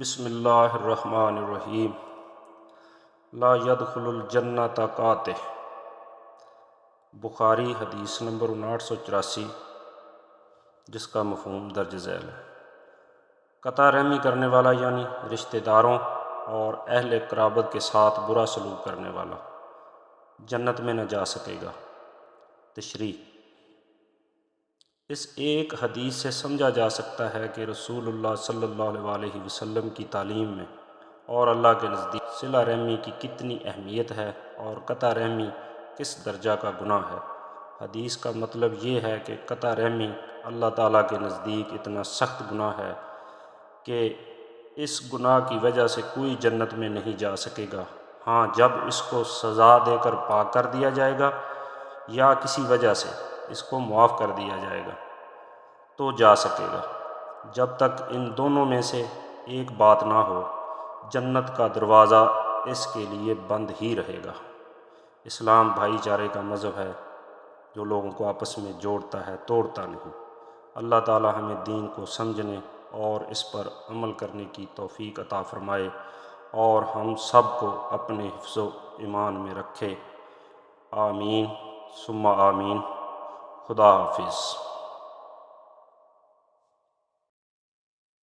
بسم اللہ الرحمن الرحیم۔ لا يدخل الجنۃ قاطع، بخاری حدیث نمبر 5984، جس کا مفہوم درج ذیل ہے۔ قطع رحمی کرنے والا یعنی رشتہ داروں اور اہل قرابت کے ساتھ برا سلوک کرنے والا جنت میں نہ جا سکے گا۔ تشریح: اس ایک حدیث سے سمجھا جا سکتا ہے کہ رسول اللہ صلی اللہ علیہ وسلم کی تعلیم میں اور اللہ کے نزدیک صلہ رحمی کی کتنی اہمیت ہے اور قطع رحمی کس درجہ کا گناہ ہے۔ حدیث کا مطلب یہ ہے کہ قطع رحمی اللہ تعالیٰ کے نزدیک اتنا سخت گناہ ہے کہ اس گناہ کی وجہ سے کوئی جنت میں نہیں جا سکے گا۔ ہاں، جب اس کو سزا دے کر پاک کر دیا جائے گا یا کسی وجہ سے اس کو معاف کر دیا جائے گا تو جا سکے گا۔ جب تک ان دونوں میں سے ایک بات نہ ہو، جنت کا دروازہ اس کے لیے بند ہی رہے گا۔ اسلام بھائی چارے کا مذہب ہے جو لوگوں کو آپس میں جوڑتا ہے، توڑتا نہیں۔ اللہ تعالی ہمیں دین کو سمجھنے اور اس پر عمل کرنے کی توفیق عطا فرمائے اور ہم سب کو اپنے حفظ و ایمان میں رکھے۔ آمین ثم آمین۔ خدا حافظ۔